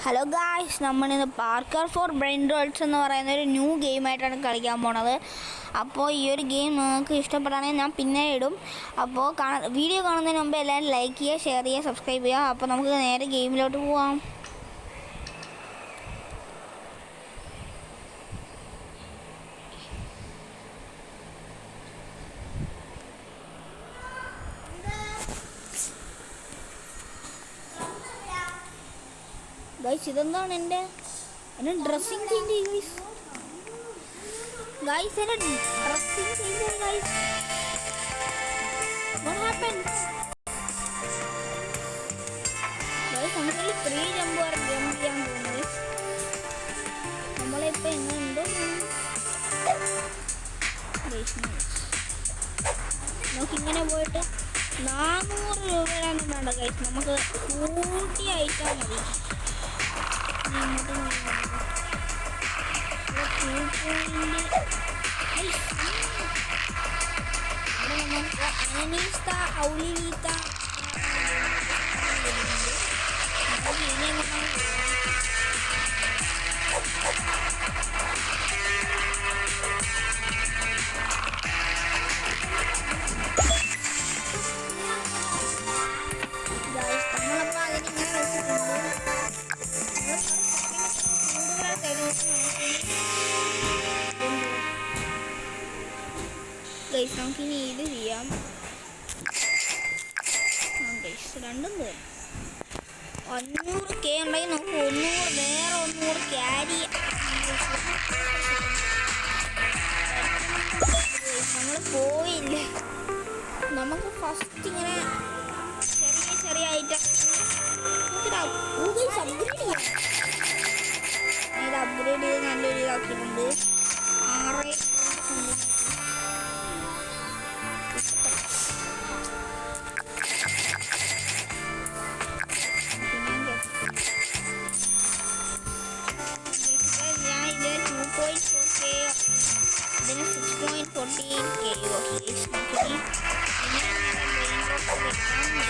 Hello guys, നമ്മളിന്ന് Parker four brain Rolls എന്ന് പറയുന്ന ഒരു ന്യൂ ഗെയിമായിട്ടാണ് കളിക്കാൻ പോണത്. അപ്പോൾ ഈ ഒരു ഗെയിം നിങ്ങൾക്ക് ഇഷ്ടപ്പെടുകയാണെങ്കിൽ ഞാൻ പിന്നെ ഇടും. അപ്പോൾ വീഡിയോ കാണുന്നതിന് മുമ്പ് എല്ലാവരും ലൈക്ക് ചെയ്യുക, ഷെയർ ചെയ്യുക, സബ്സ്ക്രൈബ് ചെയ്യുക. അപ്പോൾ നമുക്ക് നേരെ ഗെയിമിലോട്ട് പോവാം. ഗൈസ്, ഇതെന്താണ് എൻ്റെ ഡ്രസ്സിങ് ചേഞ്ച് ചെയ്യും ഗൈസ്. എൻ്റെ ഡ്രസ്സിങ് ചേഞ്ച് ചെയ്യും ഗൈസ്. What happened guys? നമുക്കൊരു 3 ജമ്പ് ചെയ്യാൻ പോകുന്നത്. നമ്മളിപ്പോൾ എങ്ങനെയുണ്ടോ നമുക്കിങ്ങനെ പോയിട്ട് 400 രൂപയാണ് വേണ്ട ഗൈസ്. നമുക്ക് കൂട്ടി അയച്ചാൽ മതി. Anista Aulita ഗൈസ്, നമുക്കിനി ഇത് ചെയ്യാം. രണ്ടും പോയി 500K ഉണ്ടെങ്കിൽ നമുക്ക് 100 ക്യാരി. നമ്മൾ പോയില്ല. നമുക്ക് ഫസ്റ്റ് ഇങ്ങനെ ചെറിയ ഐറ്റം അപ്ഗ്രേഡ് ചെയ്യാം. ഇത് അപ്ഗ്രേഡ് ചെയ്ത് നല്ലൊരു ഇതാക്കിയിട്ടുണ്ട്. 6 ഇതിന് 6.14K.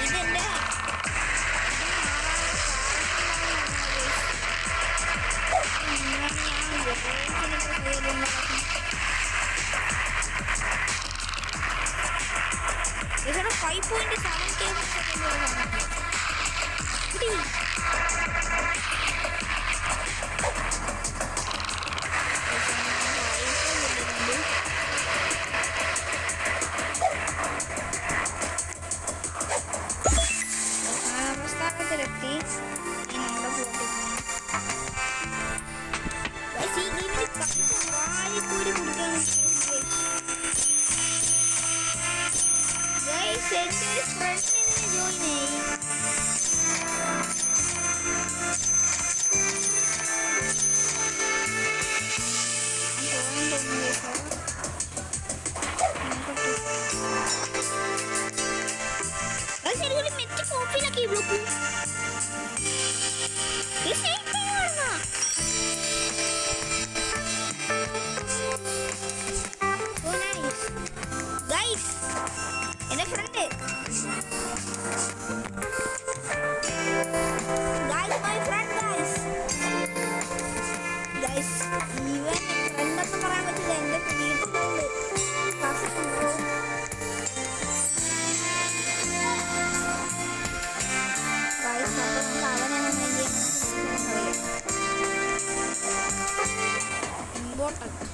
ഇതെൻ്റെ ഇതിന് 5.7K. എന്റെ friend my friend guys even ഫ്രണ്ടൊക്കെ പറയാൻ പറ്റില്ല. എൻ്റെ വീട്ടിലുണ്ട് important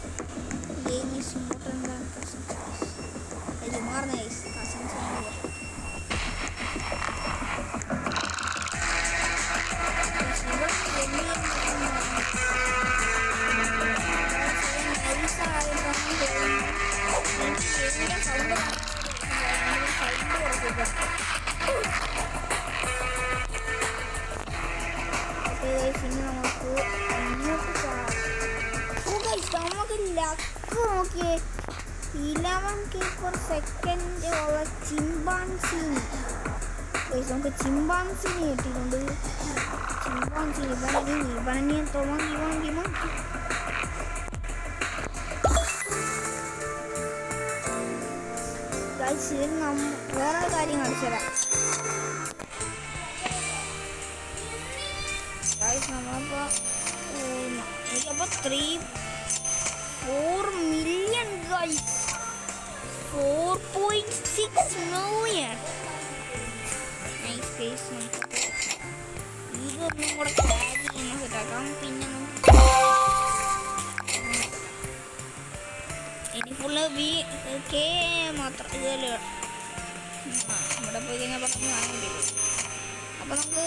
game is important than cousins. More nice cousins here. Okay, 11K per second over chimpanzee. നമുക്ക് ചിമ്പാൻസിനെ കിട്ടിയിട്ടുണ്ട്. ചിമ്പാൻസി ഇവനെ തോന്നി വേറെ കാര്യം കാണിച്ചു തരാം. നമ്മളിപ്പോൾ എനിക്കപ്പോൾ 4 million guys, 4.6 million. Nice guys. നമുക്കപ്പോൾ ഇതൊന്നും കൂടെ ക്യാരി ചെയ്യുന്ന സെറ്റാക്കാം. പിന്നെ നമുക്ക് ഇനി ഫുള്ള് കെ മാത്രം ഇതുപോലെ ഇവിടെ പോയി കഴിഞ്ഞാൽ പെട്ടെന്ന് കാണാൻ പറ്റും. അപ്പോൾ നമുക്ക്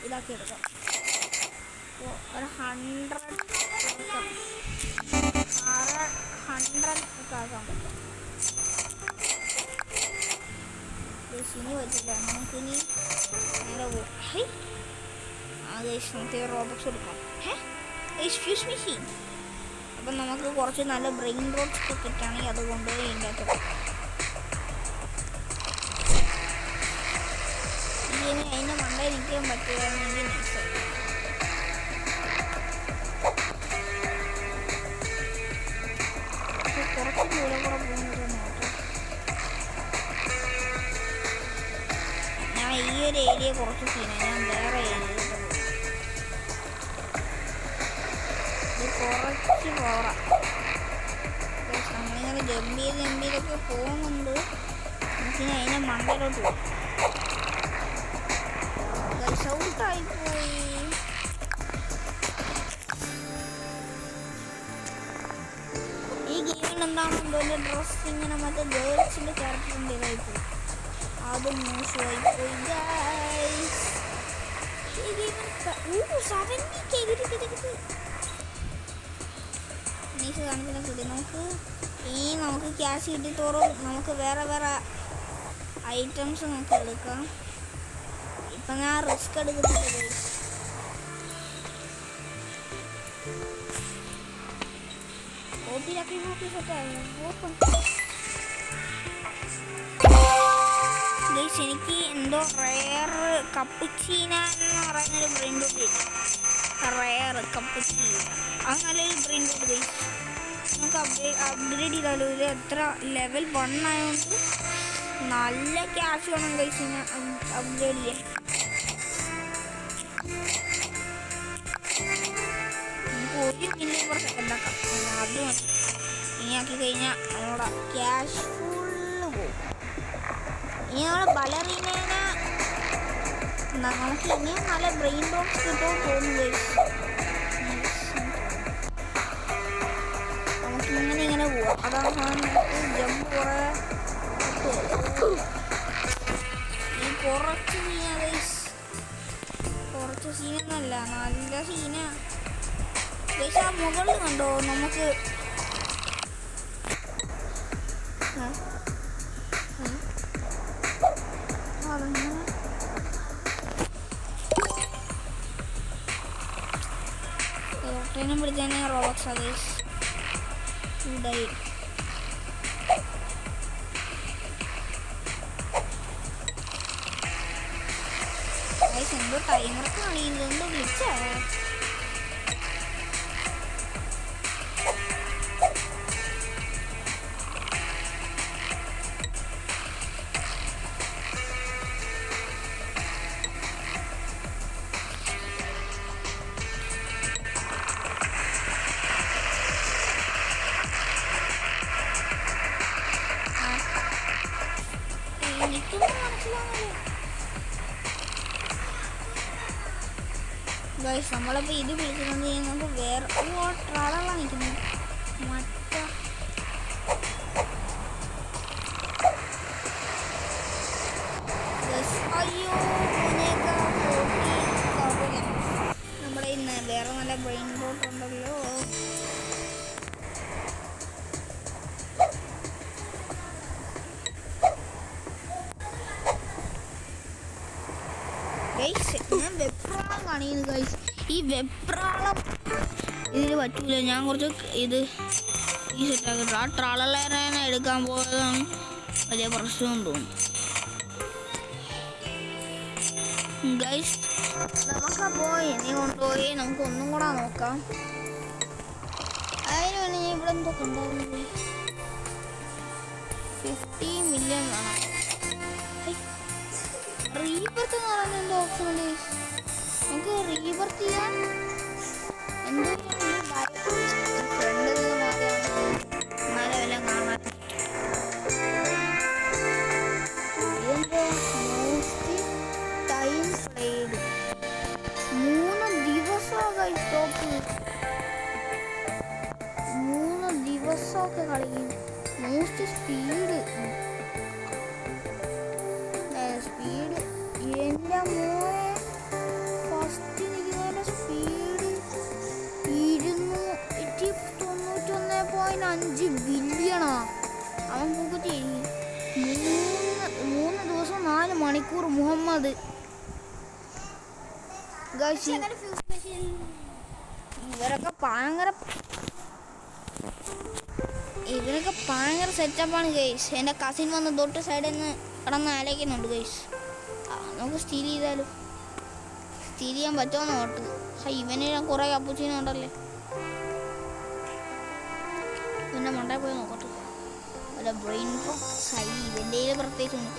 ഇതാക്കി എടുക്കാം. അപ്പോൾ ഒരു 100 ഒക്കെ ആക്കാൻ പറ്റും. ഇനി പറ്റില്ല, നമുക്കിനി നേരെ പോകും. നമുക്ക് റോബോട്ട്സ് എടുക്കാം. Excuse me. അപ്പം നമുക്ക് കുറച്ച് നല്ല ബ്രെയിൻ റോട്ട്സ് ഒക്കെ കിട്ടുകയാണെങ്കിൽ അതുകൊണ്ട് ഇതിൻ്റെ അകത്ത് ഇനി അതിൻ്റെ മണ്ടയിൽ നിൽക്കാൻ പറ്റുകയാണെങ്കിൽ നൈസായി. കുറച്ച് ദൂരം കൂടെ പോകുന്നത് നോക്കാം. ഞാൻ ഈ ഒരു ഏരിയ കുറച്ച് സീനാണ്, ഞാൻ വേറെ ഏരിയയിലോട്ട് പോകും. ഇത് കുറച്ച് പോറാം. നമ്മളിങ്ങനെ ജമ്പിയിലൊക്കെ പോകുന്നുണ്ട്. നമുക്കിനി അതിനെ മണ്ടയിലോട്ട് പോകും. ഔട്ടായിപ്പോയി. ഈ ഗെയിമിൽ എന്താണെന്തോ എൻ്റെ ഡ്രസ്സ് ഇങ്ങനെ മറ്റേ ഗേൾസിൻ്റെ ക്യാരക്ടറിൻ്റെ ഇതായിപ്പോയി. അത് മോശമായിപ്പോയി ഗൈസ്. ഈ ഗെയിമിൽ 70K നീസ് കാണിക്കുന്ന കിട്ടി. നമുക്ക് ക്യാഷ് കിട്ടിത്തോറും നമുക്ക് വേറെ വേറെ ഐറ്റംസ് നമുക്ക് എടുക്കാം. ഇപ്പം ഞാൻ റിസ്ക് എടുക്കുന്നുണ്ട് ഗൈസ്. ഗൈസ് എനിക്ക് എന്തോ റെയർ കപ്പുച്ചീന എന്ന് പറയുന്നൊരു ബ്രെയിൻ റോട്ട് കിട്ടി. റെയർ കപ്പുച്ചീന അത് നല്ലൊരു ബ്രെയിൻ റോട്ട് ഗൈസ്. നമുക്ക് അപ്ഗ്രേഡ് ചെയ്താലോ. ഇത് എത്ര ലെവൽ 1 ആയതുകൊണ്ട് നല്ല ക്യാഷ് വേണം ഗൈസ് അപ്ഗ്രേഡ് ചെയ്യാൻ. നമുക്ക് 1 million per second ആക്കാം. അത് മതി. ഇനി ആക്കി കഴിഞ്ഞാൽ നമ്മുടെ ക്യാഷ് ഫുള്ള് പോകും. ഇനി നമ്മൾ ബലറീനേനെ നമുക്ക് ഇനിയും നല്ല ബ്രെയിൻ റോട്ട്സ് കിട്ടുമോ തോന്നുന്നു. നമുക്കിങ്ങനെ ഇങ്ങനെ പോവാം. അതാണ് നമുക്ക് ജമ്പ് കുറേ ഈ കുറച്ച് സീനാ ഗൈസ്. കുറച്ച് സീനൊന്നുമല്ല, നല്ല സീനാ ഗൈസ്. ആ മുകളിൽ കണ്ടോ നമുക്ക് ട്രെയിനും പിടിച്ചതന്നെ റോബോട്ട്സാ ഗൈസ്. ഇതായി എന്തോ ടൈമറൊക്കെ കാണിക്കുന്നുണ്ടോ വിളിച്ചാ. എനിക്കൊന്നും മനസ്സിലാവുന്നില്ല ഗൈസ്. നമ്മളിപ്പോൾ ഇത് വിളിക്കുന്നത് നമുക്ക് വേറെ ട്രാളാണ് നിൽക്കുന്നത്. അയ്യോ നമ്മുടെ ഇന്ന് വേറെ നല്ല ബ്രെയിൻ റോട്ട് ഉണ്ടല്ലോ. ഞാൻ വെപ്രാളം കാണിക്കുന്നു ഗൈസ്. ഈ വെപ്രാളം ഇതിന് പറ്റൂല. ഞാൻ കുറച്ച് ഇത് ഈ സെറ്റാക്കിട്ട് ആ ട്രാളലേനെ എടുക്കാൻ പോയതാണ് വലിയ പ്രശ്നം തോന്നുന്നു ഗൈസ്. നമുക്കപ്പോൾ എന്നെ കൊണ്ടുപോയി നമുക്ക് ഒന്നും കൂടെ നോക്കാം. അതിന് വേണ്ടി ഞാൻ ഇവിടെ എന്തോ കണ്ടായിരുന്നു. 50 million വേണം. ആവശ്യമുണ്ട് ഗൈസ്. നമുക്ക് റീബർത്ത് ചെയ്യാൻ എന്തോ ഫ്രണ്ടിൽ നിന്ന് മാറിയാണ് മരമെല്ലാം കാണാൻ. ഇതെന്തോ മോസ്റ്റ് ടൈം പ്ലേഡ് 3 ദിവസമൊക്കെ സ്റ്റോപ്പ് 3 ദിവസമൊക്കെ കളിക്കും. മോസ്റ്റ് സ്പീഡ് എൻ്റെ മോനെ ഫസ്റ്റ് നിൽക്കുന്നതിൻ്റെ സ്പീഡ് 291.5 ബില്യണാ. അവൻ പോകത്തി 3 ദിവസം 4 മണിക്കൂർ മുഹമ്മദ്. ഇവരൊക്കെ ഭയങ്കര സെറ്റപ്പാണ് ഗൈസ്. എൻ്റെ കസിൻ വന്ന് തൊട്ട് സൈഡിൽ നിന്ന് കിടന്ന് ആലോചിക്കുന്നുണ്ട് ഗൈസ്. നമുക്ക് സ്റ്റീൽ ചെയ്താലും സ്റ്റീൽ ചെയ്യാൻ പറ്റുമെന്ന് നോട്ട്. ഇവന് കുറേ കപ്പുച്ചീനും ഉണ്ടല്ലേ. ഇവൻ്റെ മണ്ടയിൽ പോയി നോക്കട്ടെ. വല്ല ബ്രെയിൻ ഇവൻ്റെ പ്രത്യേകിച്ചുണ്ട്.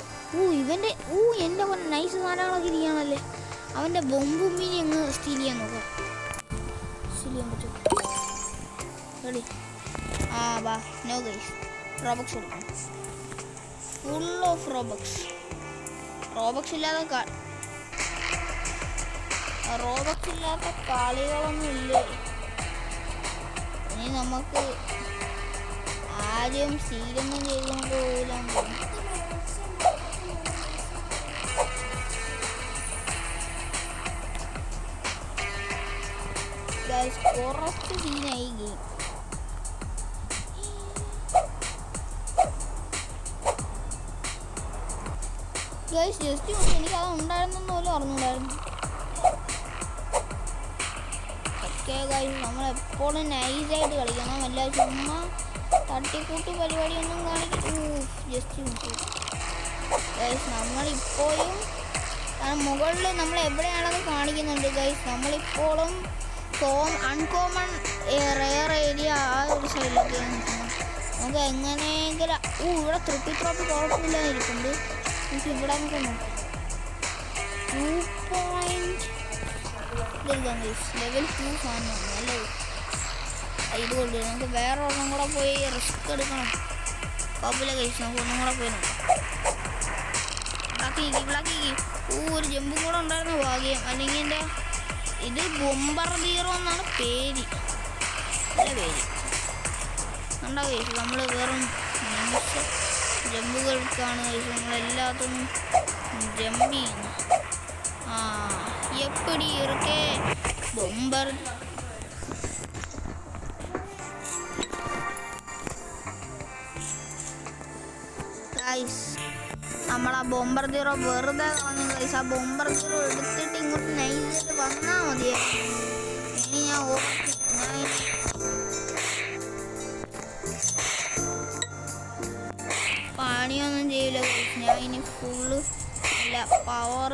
ഇവൻ്റെ എൻ്റെ പോലെ നൈസ് സാധനങ്ങളൊക്കെ ഇരിക്കുകയാണല്ലേ. അവൻ്റെ ബൊമ്പും മീനി അങ്ങ് സ്റ്റീൽ ചെയ്യാൻ നോക്കാം. സ്റ്റീൽ ചെയ്യാൻ പറ്റും. റെഡി? ബാ. നോ ഗൈസ്, റോബക്സ് കൊടുക്കണം. Full of റോബക്സ്. റോബക്സ് ഇല്ലാത്ത കളികളൊന്നും ഇല്ലേ. ഇനി നമുക്ക് ആദ്യം സീലൊന്നും ചെയ്തുകൊണ്ട് പോയില്ലാന്ന് തോന്നുന്നു. കുറച്ച് സീനായി ഗെയിം. ജസ്റ്റ് എനിക്ക് അത് ഉണ്ടായിരുന്നെന്ന് പോലും അറിഞ്ഞൂടായിരുന്നു. ഓക്കെ ഗൈസ്, നമ്മളെപ്പോഴും നൈസായിട്ട് കളിക്കണം. അല്ല ചുമ്മാ തട്ടിക്കൂട്ട് പരിപാടിയൊന്നും കാണിക്കും. ജസ്റ്റ് ഗൈസ് നമ്മളിപ്പോഴും മുകളിൽ നമ്മൾ എവിടെയാണെന്ന് കാണിക്കുന്നുണ്ട് ഗൈസ്. നമ്മളിപ്പോഴും അൺകോമൺ റെയർ ഏരിയ ആ ഒരു സൈഡിലൊക്കെയാണ് നിൽക്കുന്നത്. നമുക്ക് എങ്ങനെയെങ്കിലും ഇവിടെ ട്രോപ്പി കുഴപ്പമില്ലാതിരിക്കുന്നുണ്ട്. നമുക്ക് ഇവിടെ നമുക്ക് നോക്കാം. 2 ലെവൽ 2 സാധനം നല്ലത്. ഇത് കൊണ്ട് നമുക്ക് വേറെ ഒന്നും കൂടെ പോയി റിസ്ക് എടുക്കണം. കുഴപ്പമില്ല കഴിച്ച് നമുക്ക് ഒന്നും കൂടെ പോയി നോക്കാം. ബ്ലാക്ക് ഒരു ജമ്പും കൂടെ ഉണ്ടായിരുന്ന ഭാഗ്യം. അല്ലെങ്കിൽ എൻ്റെ ഇത് ബൊമ്പർദിയറോ എന്നാണ് പേര്. നല്ല പേര് ഉണ്ടാവും കഴിച്ചു. നമ്മൾ വെറും നിമിഷ ജമ്പുകൾക്കാണ് കഴിച്ചു നമ്മളെല്ലാത്തും ജമ്പ് ചെയ്യുന്നു. എപ്പടി ഇറക്കേ ബൊമ്പർ. നമ്മളാ ബോംബർ സീറോ വെറുതെ കളഞ്ഞു ഗൈസ്. ആ ബോംബർ സീറോ എടുത്തിട്ട് ഇങ്ങോട്ട് നൈസായിട്ട് വന്നാൽ മതിയെ. ഇനി ഞാൻ പണിയൊന്നും ചെയ്യില്ല ഗൈസ്. ഞാൻ ഇനി ഫുള്ള് നല്ല പവർ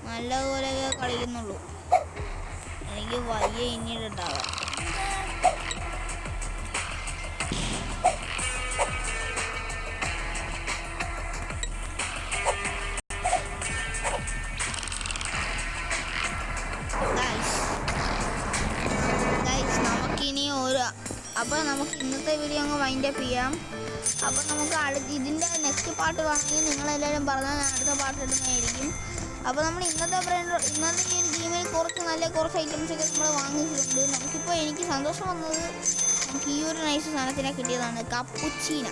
നല്ലതുപോലെ കളിക്കുന്നുള്ളൂ. എനിക്ക് വയ്യ ഇനിയിട്ടുണ്ടാവാം. അപ്പോൾ നമുക്ക് ഇന്നത്തെ വീഡിയോ അങ്ങ് വൈൻഡപ്പ് ചെയ്യാം. അപ്പോൾ നമുക്ക് ഇതിൻ്റെ നെക്സ്റ്റ് പാർട്ട് കാണണമെങ്കിൽ നിങ്ങളെല്ലാവരും പറഞ്ഞാൽ ഞാൻ അടുത്ത പാർട്ട് ഇടുന്നതായിരിക്കും. അപ്പോൾ നമ്മൾ ഇന്നത്തെ ഈ ഒരു ഗെയിമിൽ കുറച്ച് ഐറ്റംസൊക്കെ നമ്മൾ വാങ്ങിച്ചിട്ടുണ്ട്. നമുക്കിപ്പോൾ എനിക്ക് സന്തോഷം വന്നത് നമുക്ക് ഈ ഒരു നൈസ് സാധനത്തിനെ കിട്ടിയതാണ്, കപ്പുച്ചീന.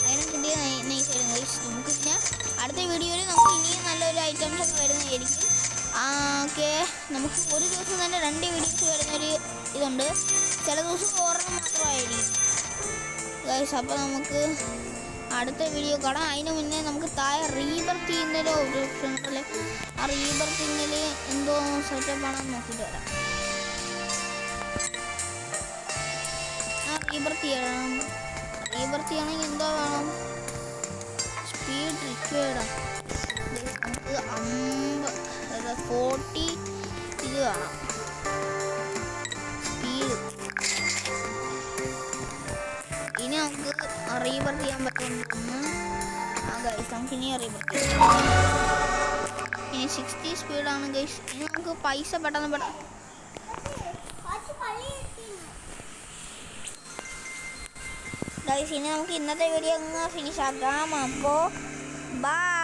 അതിനെ കിട്ടിയ നൈസായിരുന്നു ഗൈസ്. നമുക്ക് പിന്നെ അടുത്ത വീഡിയോയിൽ നമുക്ക് ഇനിയും നല്ലൊരു ഐറ്റംസൊക്കെ വരുന്നതായിരിക്കും. ഓക്കെ, നമുക്ക് ഒരു ദിവസം തന്നെ 2 വീഡിയോസ് വരുന്നൊരു ഇതുണ്ട്. ചില ദിവസം ഒരെണ്ണം മാത്രമായിരിക്കും ഗൈസ്. അപ്പോൾ നമുക്ക് അടുത്ത വീഡിയോ കാണാം. അതിന് മുന്നേ നമുക്ക് താഴെ റീബർത്ത് ചെയ്യുന്നതിലോ ഒരു ഓപ്ഷൻ ഉണ്ടല്ലേ, ആ റീബർത്തിങ്ങിൽ എന്തോ സെറ്റപ്പാണെന്ന് നോക്കിയിട്ട് വരാം. റീബർത്ത് ചെയ്യണമെങ്കിൽ എന്തോ വേണം, സ്പീഡ് റിക്വയർഡാണ്. നമുക്ക് 40 ഇത് വേണം സ്പീഡ്. ഇനി നമുക്ക് റീബർത്ത് ചെയ്യാൻ പറ്റുമെന്ന് ഗൈസ്. നമുക്ക് ഇനി റീബർത്ത് ചെയ്യാം. 60 സ്പീഡാണ് ഗൈസ്. ഇനി നമുക്ക് പൈസ പെട്ടെന്ന് ഗൈസ്. ഇനി നമുക്ക് ഇന്നത്തെ വീഡിയോ അങ്ങ് ഫിനിഷ് ആക്കാം. അപ്പോൾ ബൈ.